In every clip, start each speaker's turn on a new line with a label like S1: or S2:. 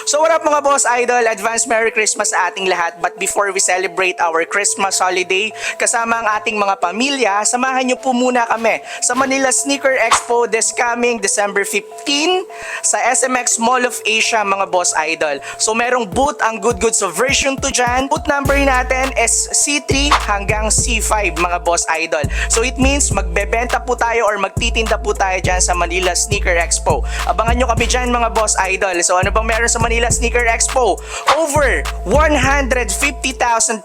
S1: So what up mga boss idol, advance Merry Christmas sa ating lahat. But before we celebrate our Christmas holiday, kasama ang ating mga pamilya, samahan niyo po muna kami sa Manila Sneaker Expo this coming December 15 sa SMX Mall of Asia mga boss idol. So merong booth ang Good Goods of version 2 dyan. Booth number natin is C3 hanggang C5 mga boss idol. So it means magbebenta po tayo or magtitinda po tayo dyan sa Manila Sneaker Expo. Abangan nyo kami dyan mga boss idol. So ano bang meron sa Manila Sneaker Expo? Over 150,000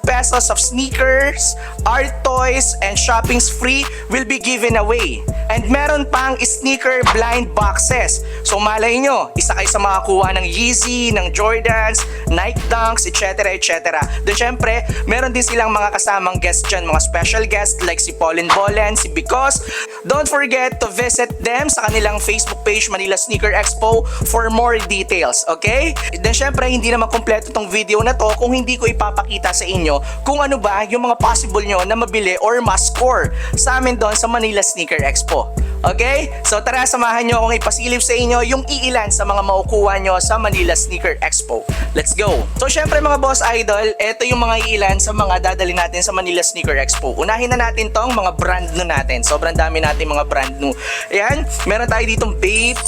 S1: pesos of sneakers, art toys, and shopping spree will be given away. And meron pang sneaker blind boxes. So malay nyo, isa kayo sa makakuha ng Yeezy, ng Jordans, Nike Dunks, etc. etc. Then syempre, meron din silang mga kasamang guests dyan, mga special guests like si Paulin Bolen, si Because. Don't forget to visit them sa kanilang Facebook page Manila Sneaker Expo for more details, okay? Then syempre, hindi naman kompleto tong video na to kung hindi ko ipapakita sa inyo kung ano ba yung mga possible nyo na mabili or ma-score sa amin doon sa Manila Sneaker Expo. Okay? So tara, samahan nyo akong ipasilip sa inyo yung iilan sa mga makukuha nyo sa Manila Sneaker Expo. Let's go! So syempre mga boss idol, eto yung mga iilan sa mga dadali natin sa Manila Sneaker Expo. Unahin na natin tong mga brand new natin. Sobrang dami natin mga brand new. Ayan, meron tayo ditong Bape.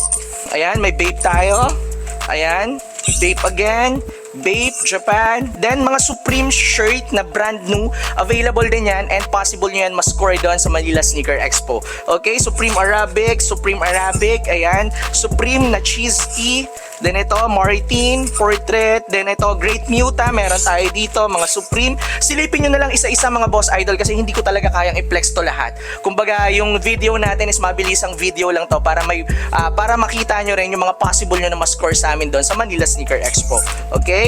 S1: Ayan, may Bape tayo. Ayan, Bape again. Bape, Japan, then mga Supreme shirt na brand new, available din yan and possible nyo yan ma-score doon sa Manila Sneaker Expo. Okay, Supreme Arabic, ayan, Supreme na cheese tea, then ito, Maritime, Portrait, then ito, Great Muta, meron tayo dito, mga Supreme. Silipin nyo na lang isa-isa mga boss idol kasi hindi ko talaga kayang i-flex to lahat. Kumbaga, yung video natin is mabilisang video lang to para para makita nyo rin yung mga possible nyo na ma-score sa amin doon sa Manila Sneaker Expo. Okay?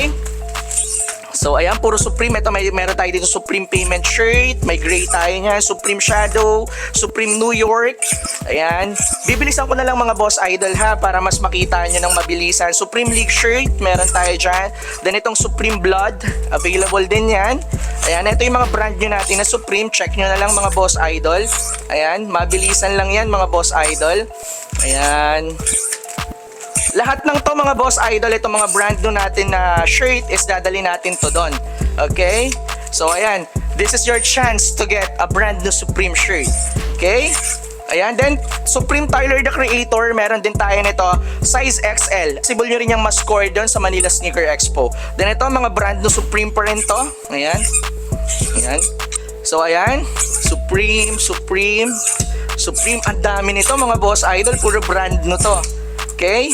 S1: So ayan, puro Supreme. Ito meron tayo dito Supreme Payment shirt, may gray tayo niyan, Supreme Shadow, Supreme New York. Ayan, bibilisan ko na lang mga boss idol ha para mas makita nyo ng mabilisan. Supreme League shirt, meron tayo dyan. Then itong Supreme Blood, available din yan. Ayan, ito yung mga brand nyo natin na Supreme. Check nyo na lang mga boss idol. Ayan, mabilisan lang yan mga boss idol. Ayan, lahat ng to mga boss idol, itong mga brand new natin na shirt is dadali natin to doon. Okay? So ayan, this is your chance to get a brand new Supreme shirt. Okay? Ayan, then Supreme Tyler the Creator, meron din tayo nito, size XL. Possible nyo rin yung ma-score doon sa Manila Sneaker Expo. Then ito, mga brand new Supreme pa rin to. Ayan. Ayan. So ayan, Supreme. Ang dami nito mga boss idol, puro brand new to. Okay?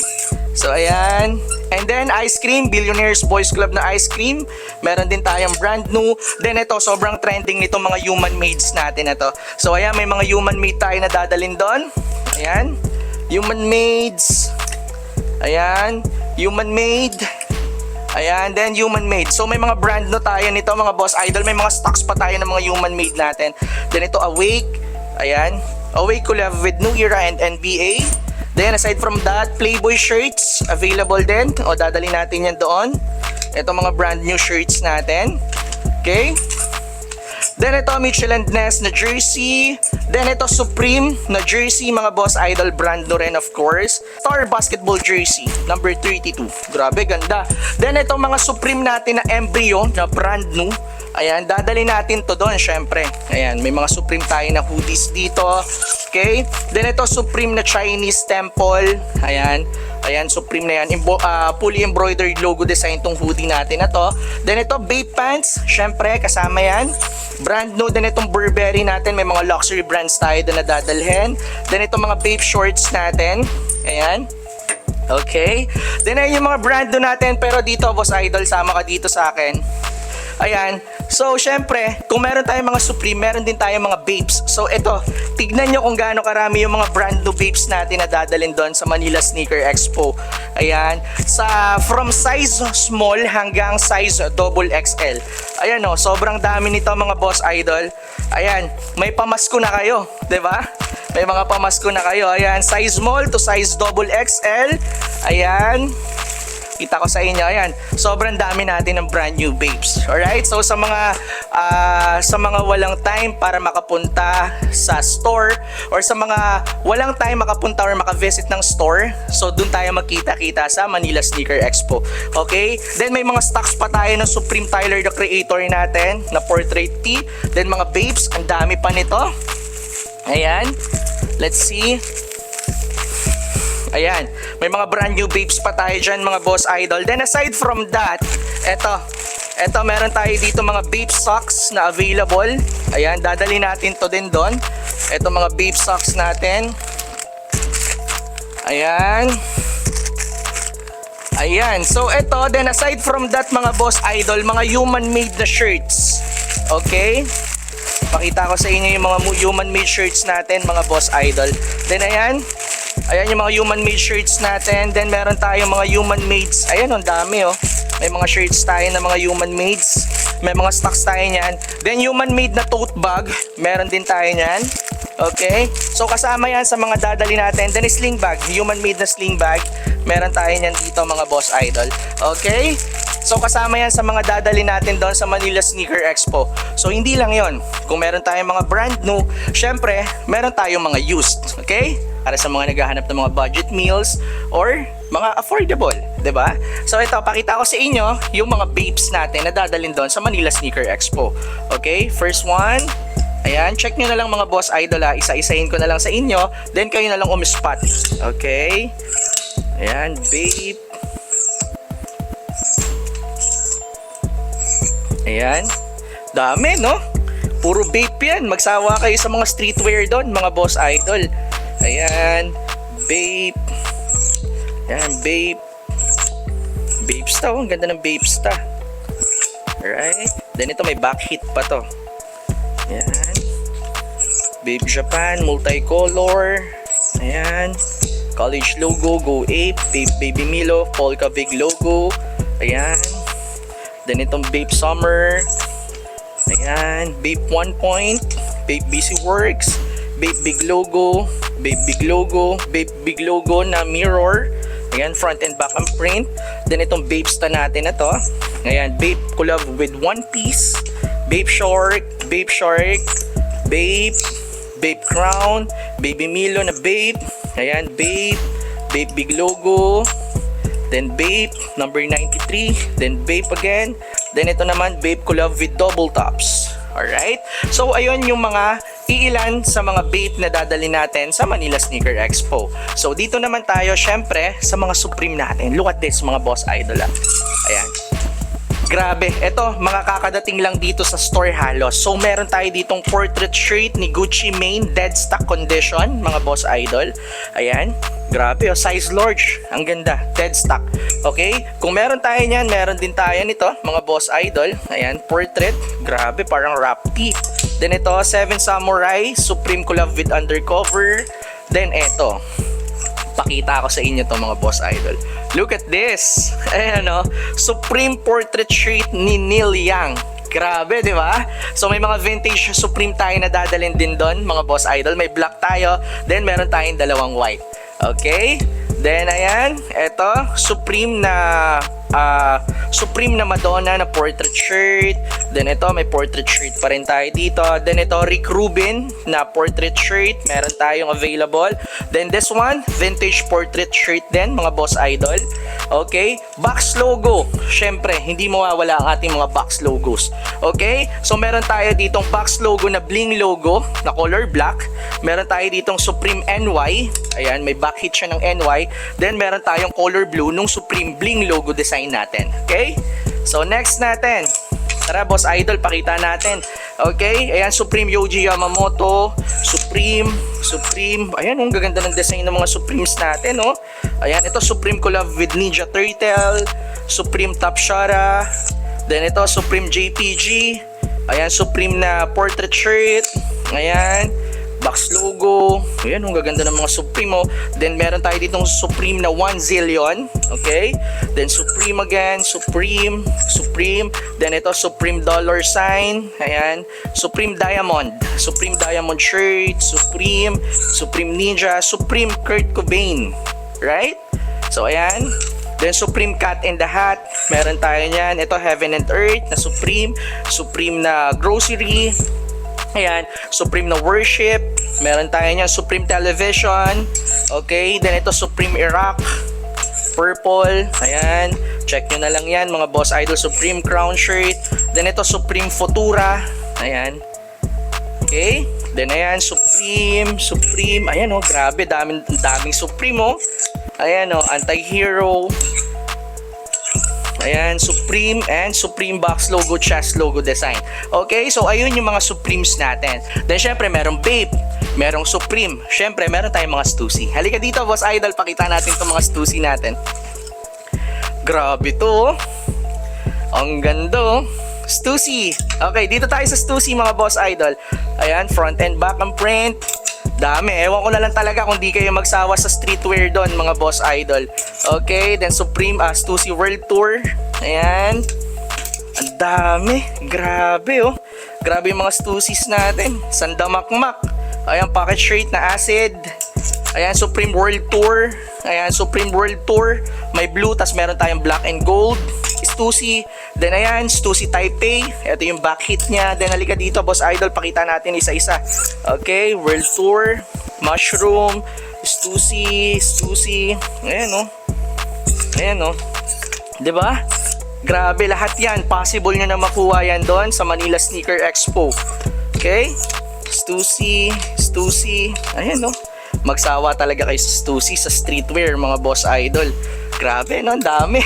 S1: So ayan. And then ice cream, Billionaires Boys Club na ice cream. Meron din tayong brand new. Then ito, sobrang trending nito mga human maids natin na to. So ayan, may mga human maid tayo na dadalhin doon. Ayan. Human maids. Ayan. Human maid. Ayan, then human maid. So may mga brand new tayo nito mga boss idol. May mga stocks pa tayo ng mga human maid natin. Then ito, Awake. Ayan. Awake collab with New Era and NBA. Then aside from that, Playboy shirts available din. O dadali natin yan doon. Ito mga brand new shirts natin. Okay? Then ito Mitchell & Ness na jersey. Then ito Supreme na jersey, mga boss idol, brand new rin of course. Star basketball jersey number 32. Grabe, ganda. Then ito mga Supreme natin na Embryo na brand new. Ayan, dadali natin to doon syempre. Ayan, may mga Supreme tayo na hoodies dito. Okay? Then ito Supreme na Chinese Temple. Ayan. Ayan, Supreme na yan. Fully embroidered logo design tong hoodie natin na to. Then ito Bape pants. Syempre, kasama yan. Brand new din itong Burberry natin. May mga luxury brands tayo doon na dadalhin. Then ito mga Bape shorts natin. Ayan. Okay? Then ayun yung mga brand new natin. Pero dito, boss idol, sama ka dito sa akin. Ayan. So, syempre, kung meron tayong mga Supreme, meron din tayong mga Bapes. So, ito, tignan nyo kung gaano karami yung mga brand new Bapes natin na dadalhin doon sa Manila Sneaker Expo. Ayan. From size small hanggang size double XL. Ayan o, sobrang dami nito mga boss idol. Ayan, may pamasko na kayo, 'di ba? May mga pamasko na kayo. Ayan, size small to size double XL. Ayan. Kita ko sa inyo, ayan, sobrang dami natin ng brand new babes. Alright, so sa mga walang time para makapunta sa store, or sa mga walang time makapunta or makavisit ng store, so dun tayo magkita-kita sa Manila Sneaker Expo. Okay, then may mga stocks pa tayo ng Supreme Tyler the Creator natin na portrait tee. Then mga babes, ang dami pa nito. Ayan, let's see. Ayan, may mga brand new babes pa tayo dyan, mga boss idol. Then aside from that, eto meron tayo dito mga babe socks na available. Ayan, dadali natin to din doon. Eto mga babe socks natin. Ayan. Ayan, so eto, then aside from that, mga boss idol, mga human made na shirts. Okay, pakita ko sa inyo yung mga human made shirts natin, mga boss idol. Then ayan yung mga human made shirts natin. Then meron tayong mga human mades. Ayan, ang dami oh. May mga shirts tayo na mga human mades. May mga stocks tayo niyan. Then human made na tote bag, meron din tayo niyan. Okay, so kasama yan sa mga dadali natin. Then sling bag, human made na sling bag, meron tayo niyan dito, mga boss idol. Okay, so kasama yan sa mga dadali natin doon sa Manila Sneaker Expo. So hindi lang yon, kung meron tayong mga brand new, syempre meron tayong mga used. Okay, para sa mga naghahanap ng mga budget meals or mga affordable, 'di ba? So ito, pakita ko sa inyo yung mga babes natin na dadalhin doon sa Manila Sneaker Expo. Okay, first one. Ayan, check nyo na lang, mga boss idol ha. Isa-isahin ko na lang sa inyo, then kayo na lang umispot. Okay, ayan, babe. Ayan, dami no, puro babe yan. Magsawa kayo sa mga streetwear doon, mga boss idol. Ayan, babe. Ayan, babe. Babesta, oh, ang ganda ng babesta. Alright, then ito may back hit pa to. Ayan, Babe Japan, multicolor. Ayan, college logo, Go Ape. Baby Milo, Polka Big logo. Ayan, then itong Babe Summer. Ayan, Babe 1 Point, Babe BC Works, Babe Big logo, Babe Big logo, Babe Big logo na mirror. Ayan, front and back ang print. Then itong Babesta natin na to. Ayan, Babe collab with One Piece, Babe Shark, Babe Shark, Babe, Babe Crown, Baby Milo na Babe. Ayan, Babe, Babe Big logo. Then Babe number 93, then Babe again. Then ito naman, Babe collab with Double Tops. Alright, so ayun yung mga iilan sa mga babe na dadali natin sa Manila Sneaker Expo. So dito naman tayo syempre sa mga Supreme natin. Look at this, mga boss idol. Ayan, grabe, eto mga kakadating lang dito sa store halos. So meron tayo ditong portrait shirt ni Gucci Mane, dead stock condition, mga boss idol. Ayan, grabe, oh, size large, ang ganda, dead stock. Okay, kung meron tayo niyan, meron din tayo nito, mga boss idol. Ayan, portrait, grabe, parang rap tee. Then ito, 7 Samurai, Supreme collab with Undercover. Then ito, pakita ko sa inyo to, mga boss idol. Look at this. Ayan o, Supreme portrait shirt ni Neil Young. Grabe, di ba? So may mga vintage Supreme tayo na dadalhin din doon, mga boss idol. May black tayo, then meron tayong dalawang white. Okay? Then ayan, eto, Supreme na Madonna na portrait shirt. Then ito, may portrait shirt pa rin tayo dito. Then ito, Rick Rubin na portrait shirt, meron tayong available. Then this one, vintage portrait shirt din, mga boss idol. Okay, box logo, syempre hindi mawawala ang ating mga box logos. Okay, so meron tayo ditong box logo na bling logo na color black. Meron tayo ditong Supreme NY. Ayan, may back hit siya ng NY. Then meron tayong color blue nung Supreme bling logo design natin. Okay, so next natin, tara boss idol, pakita natin. Okay, ayan, Supreme Yohji Yamamoto, Supreme, ayan, ang gaganda ng design ng mga Supremes natin, oh. Ayan, ito Supreme collab with Ninja Turtle, Supreme Top Shara. Then ito, Supreme JPG. Ayan, Supreme na portrait shirt. Ayan, box logo. Ayan, ang gaganda ng mga Supreme, oh. Then meron tayo ditong Supreme na 1 zillion. Okay, then Supreme again, Supreme. Then ito, Supreme dollar sign. Ayan, Supreme Diamond shirt, Supreme Ninja, Supreme Kurt Cobain. Right? So ayan, Then Supreme Cat in the Hat, meron tayo niyan. Ito Heaven and Earth na Supreme, Supreme na Grocery. Ayan, Supreme na Worship. Meron tayo niyan Supreme Television. Okay, then ito Supreme Iraq, purple. Ayan, check nyo na lang yan mga Boss Idol. Supreme Crown Shirt. Then ito Supreme Futura. Ayan. Okay, then ayan Supreme. Ayan oh, grabe, daming Supreme oh. Ayan oh, Anti-Hero. Ayan, Supreme and Supreme box logo, chest logo design. Okay, so ayun yung mga Supremes natin. Then syempre merong Bape, merong Supreme. Syempre meron tayong mga Stussy. Halika dito Boss Idol, pakita natin itong mga Stussy natin. Grabe to. Ang ganda. Stussy. Okay, dito tayo sa Stussy mga Boss Idol. Ayan, front and back ang print. Dami. Ewan ko na lang talaga kung di kayo magsawa sa streetwear doon mga Boss Idol. Okay, then Supreme Stussy World Tour. Ayan. Ang dami. Grabe oh. Grabe yung mga Stussys natin. Sandamakmak. Ayan, pocket shirt na acid. Ayan, Supreme World Tour. Ayan, Supreme World Tour. May blue, tas meron tayong black and gold. Stussy. Then ayan, Stussy Taipei. Ito yung back hit niya. Then halika dito Boss Idol, pakita natin isa-isa. Okay, World Tour, Mushroom, Stussy. Ayan oh. Ayan oh. 'Di ba? Grabe, lahat yan. Possible nyo na makuha yan doon sa Manila Sneaker Expo. Okay? Stussy. Ayan oh. Magsawa talaga kayo sa Stussy, sa streetwear mga Boss Idol. Grabe no, ang dami.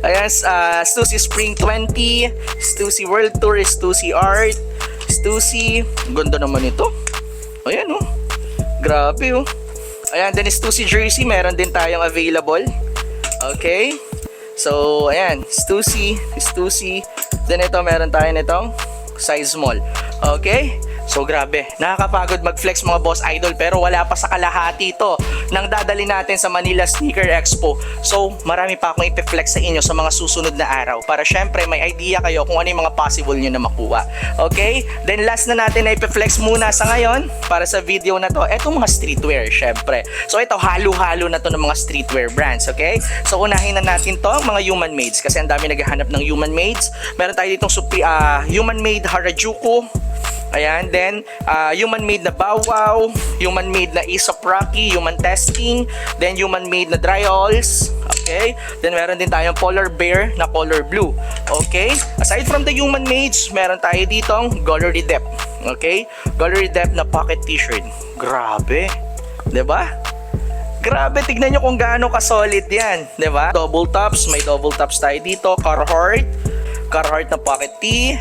S1: Ayan, Stussy Spring 20, Stussy World Tour, Stussy Art, Stussy. Ganda naman ito. Ayan oh. Grabe oh. Ayan, then Stussy Jersey, meron din tayong available. Okay. So, ayan, Stussy. Then ito, meron tayo nitong size small. Okay. So grabe, nakakapagod mag-flex mga Boss Idol, pero wala pa sa kalahati ito nang dadali natin sa Manila Sneaker Expo. So marami pa akong ipi-flex sa inyo sa mga susunod na araw para syempre may idea kayo kung ano yung mga possible nyo na makuha. Okay? Then last na natin na ipi-flex muna sa ngayon para sa video na to, etong mga streetwear syempre. So ito, halo-halo na to ng mga streetwear brands. Okay? So unahin na natin to, mga human mades, kasi ang dami naghahanap ng human mades. Meron tayo ditong human made Harajuku. Ayan, then human made na Bow Wow, human made na Aesop Rocky, human testing, then human made na Dry Alls. Okay, then meron din tayong Polar Bear na color blue. Okay, aside from the human mades, meron tayo ditong Gallery Depth. Okay, Gallery Depth na pocket t-shirt. Grabe, 'di ba? Grabe, tignan nyo kung gaano ka-solid yan, 'di ba? Double tops, may double tops tayo dito. Carhartt na pocket tee.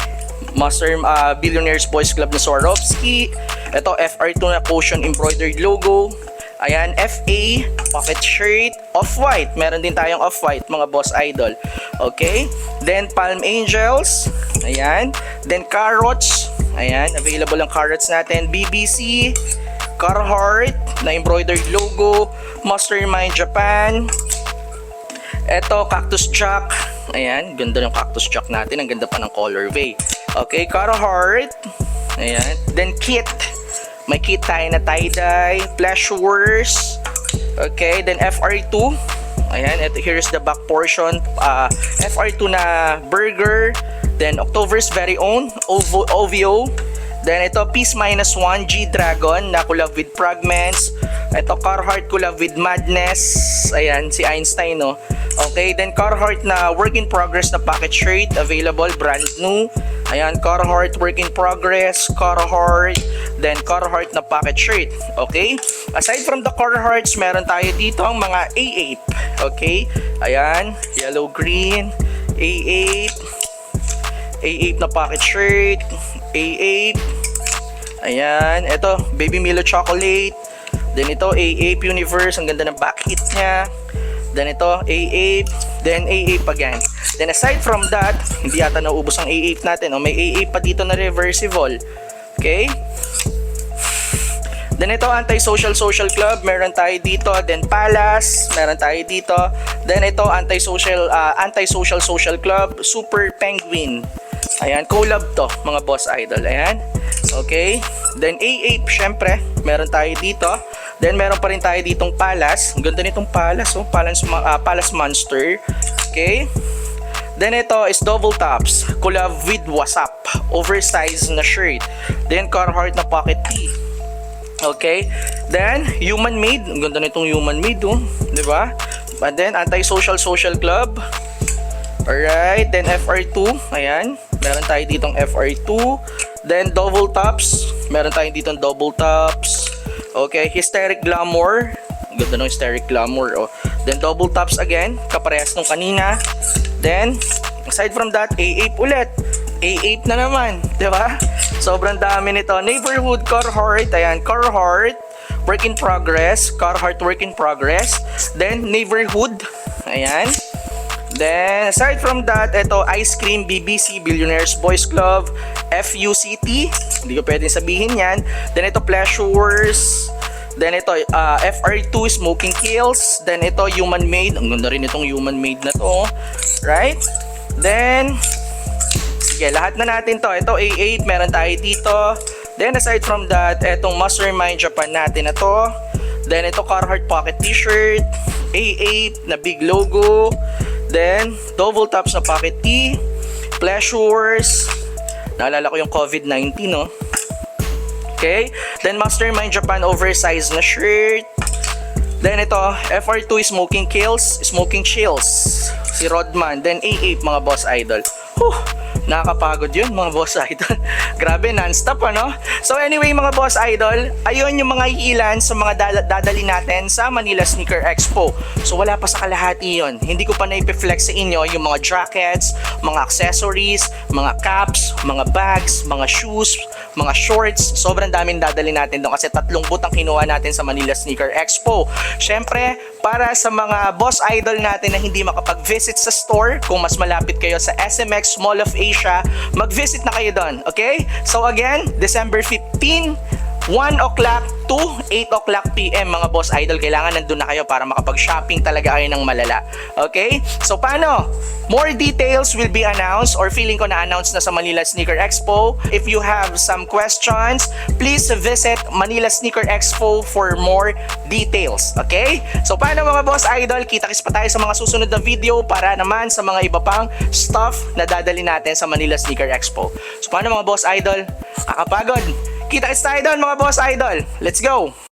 S1: Master Billionaires Boys Club na Swarovski. Ito FR2 na Caution embroidered logo. Ayan, FA pocket shirt, off-white. Meron din tayong off-white mga Boss Idol. Okay? Then Palm Angels. Ayan. Then Carrots. Ayan, available ang Carrots natin. BBC, Carhartt na embroidered logo, Mastermind Japan. Ito Cactus Jack. Ayan, ganda ng Cactus Jack natin. Ang ganda pa ng colorway. Okay, Carhartt. Ayan. Then kit. May kit tayo na tie-dye. Pleasures. Okay, then FR2. Ayan, ito, here's the back portion. FR2 na burger. Then October's very own OVO. Then ito Peace -1 G-Dragon na collab with Fragments. Ito Carhartt collab with Madness. Ayan, si Einstein no. Okay, then Carhartt na work in progress na pocket shirt, available, brand new. Ayan, Carhartt work in progress, Carhartt, then Carhartt na pocket shirt. Okay, aside from the Carhartts, meron tayo dito ang mga A8. Okay, ayan, yellow green, A8 na pocket shirt, A8. Ayan, ito Baby Milo Chocolate. Then ito A8 Universe, ang ganda ng back hit niya. Then ito A8, then A8 again. Then aside from that, hindi yata naubos ang A8 natin. O, may A8 pa dito na reversible. Okay? Then ito Anti-Social Social Club, meron tayo dito. Then Palace, meron tayo dito. Then ito Anti-Social Social Club, Super Penguin. Ayan, collab to mga Boss Idol. Ayan. Okay. Then A8 syempre, meron tayo dito. Then meron pa rin tayo ditong Palace. Ang ganda nitong Palace, oh. Palace Monster. Okay. Then ito is double tops, collab with WhatsApp, oversized na shirt. Then Carhartt na pocket tee. Okay. Then human made. Ang ganda nitong human made, oh. 'Di ba? And then anti-social social club. Alright, then FR2, ayan, meron tayo ditong FR2, then double tops, meron tayo ditong double tops, okay, hysteric glamour, ang ganda ng hysteric glamour, oh. Then double tops again, kaparehas nung kanina, then, aside from that, A8 ulit, A8 na naman, di ba? Sobrang dami nito, neighborhood Carhartt, ayan, Carhartt, work in progress, Carhartt work in progress, then neighborhood, ayan. Then, aside from that, ito, Ice Cream, BBC, Billionaires Boys Club, FUCT, hindi ko pwedeng sabihin yan. Then, ito, Pleasures. Then, ito, FR2, Smoking Kills. Then, ito, Human Made. Ang ganda rin itong Human Made na to. Right? Then, sige, lahat na natin to. Ito, A8, meron tayo dito. Then, aside from that, itong Mastermind Japan natin na to. Then, ito, Carhartt Pocket T-shirt. A8 na big logo. Then, double tops na pocket tee, Pleasures, naalala ko yung COVID-19, no? Okay, then Mastermind Japan oversized na shirt. Then ito, FR2 Smoking Kills, Smoking Chills, si Rodman. Then A8 mga boss idol. Nakakapagod yun mga boss idol. Grabe, non-stop ano? So anyway mga boss idol, ayun yung mga ilan sa mga dadali natin sa Manila Sneaker Expo. So wala pa sa kalahati yun. Hindi ko pa na-flex sa inyo yung mga jackets, mga accessories, mga caps, mga bags, mga shoes, mga shorts. Sobrang daming dadali natin doon kasi 3 boot ang kinuha natin sa Manila Sneaker Expo. Syempre, para sa mga boss idol natin na hindi makapag-visit sa store, kung mas malapit kayo sa SMX Mall of Asia, mag-visit na kayo doon. Okay? So again, December 15, 1 o'clock to 8 o'clock PM mga boss idol, kailangan nandun na kayo para makapag-shopping talaga kayo ng malala. Okay? So paano? More details will be announced or feeling ko na-announce na sa Manila Sneaker Expo. If you have some questions, please visit Manila Sneaker Expo for more details. Okay? So paano mga boss idol? Kita-kits pa tayo sa mga susunod na video para naman sa mga iba pang stuff na dadali natin sa Manila Sneaker Expo. So paano mga boss idol? Kakapagod! Kita-kits tayo doon mga boss idol. Let's go!